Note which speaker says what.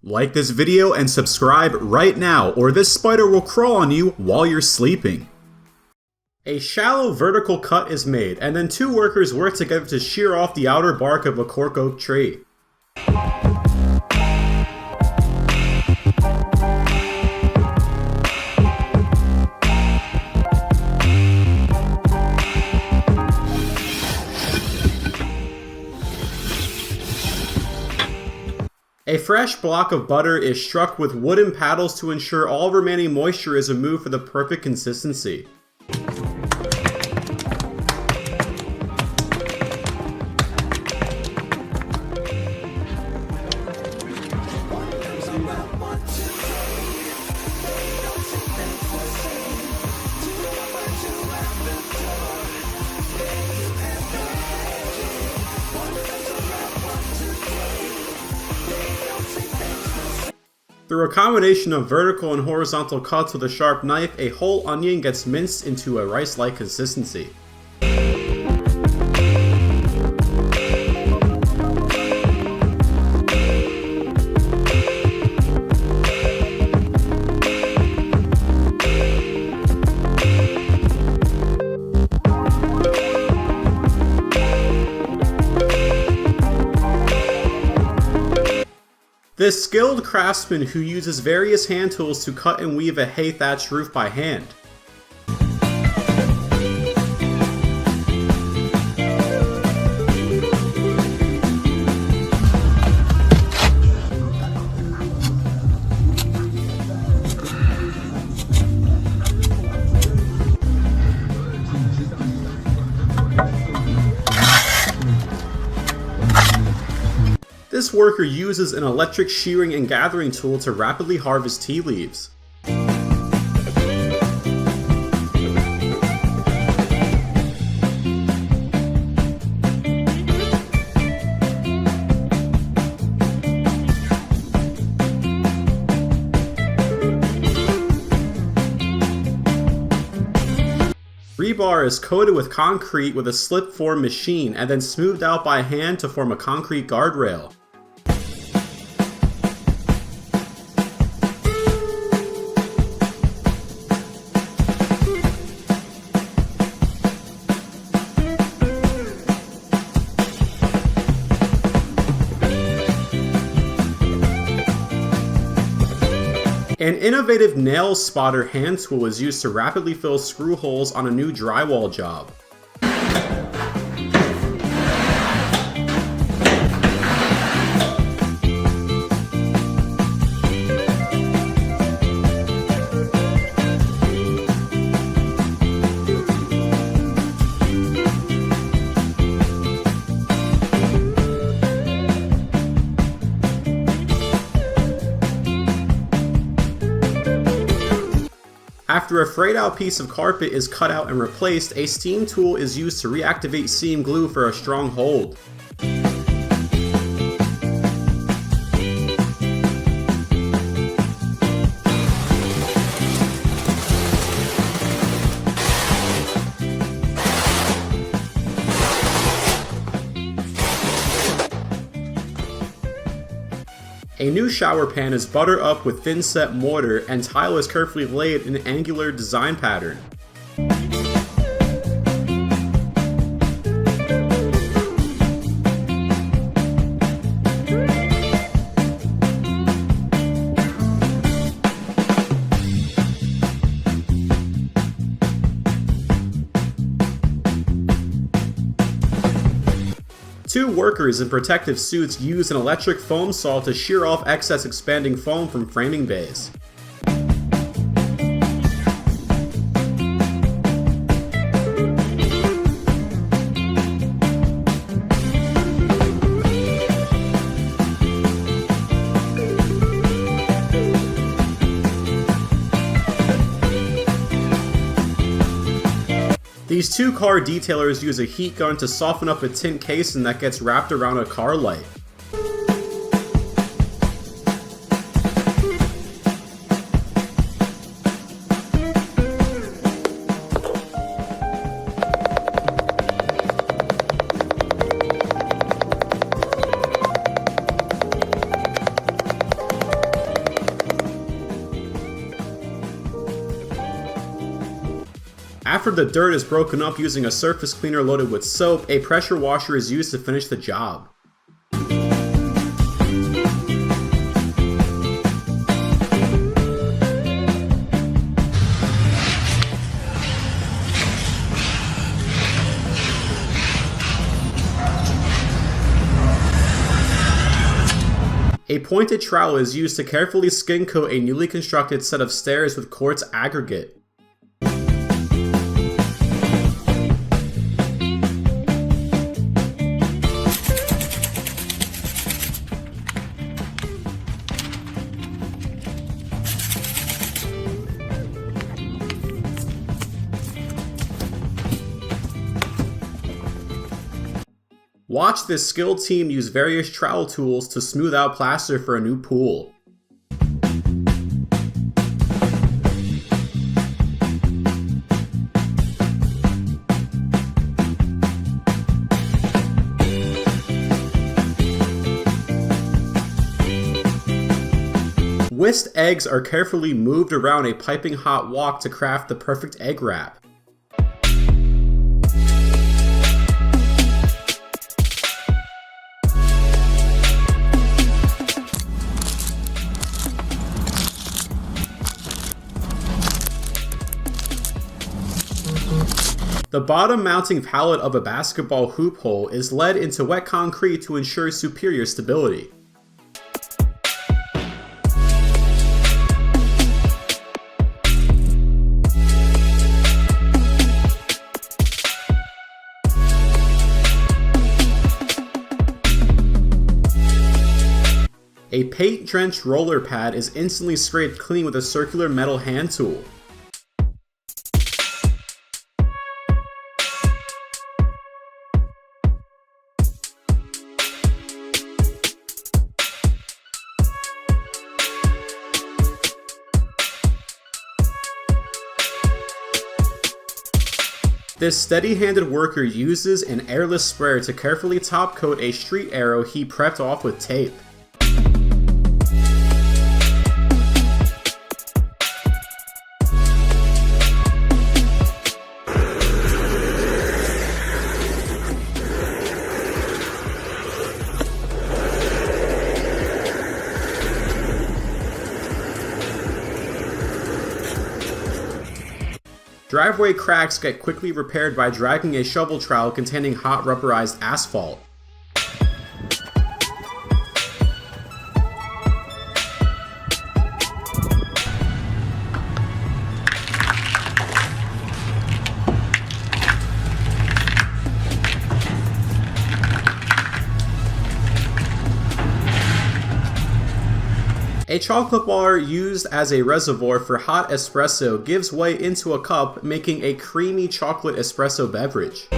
Speaker 1: Like this video and subscribe right now, or this spider will crawl on you while you're sleeping. A shallow vertical cut is made, and then two workers work together to shear off the outer bark of a cork oak tree. A fresh block of butter is struck with wooden paddles to ensure all remaining moisture is removed for the perfect consistency. Through a combination of vertical and horizontal cuts with a sharp knife, a whole onion gets minced into a rice-like consistency. This skilled craftsman who uses various hand tools to cut and weave a hay thatched roof by hand. This worker uses an electric shearing and gathering tool to rapidly harvest tea leaves. Rebar is coated with concrete with a slip-form machine and then smoothed out by hand to form a concrete guardrail. An innovative nail spotter hand tool is used to rapidly fill screw holes on a new drywall job. After a frayed out piece of carpet is cut out and replaced, a steam tool is used to reactivate seam glue for a strong hold. A new shower pan is buttered up with thin-set mortar, and tile is carefully laid in an angular design pattern. Two workers in protective suits use an electric foam saw to shear off excess expanding foam from framing bays. These two car detailers use a heat gun to soften up a tint casing that gets wrapped around a car light. After the dirt is broken up using a surface cleaner loaded with soap, a pressure washer is used to finish the job. A pointed trowel is used to carefully skin coat a newly constructed set of stairs with quartz aggregate. Watch this skilled team use various trowel tools to smooth out plaster for a new pool. Whisked eggs are carefully moved around a piping hot wok to craft the perfect egg wrap. The bottom mounting pallet of a basketball hoop hole is led into wet concrete to ensure superior stability. A paint-drenched roller pad is instantly scraped clean with a circular metal hand tool. This steady-handed worker uses an airless sprayer to carefully top coat a street arrow he prepped off with tape. Driveway cracks get quickly repaired by dragging a shovel trowel containing hot rubberized asphalt. A chocolate bar used as a reservoir for hot espresso gives way into a cup, making a creamy chocolate espresso beverage.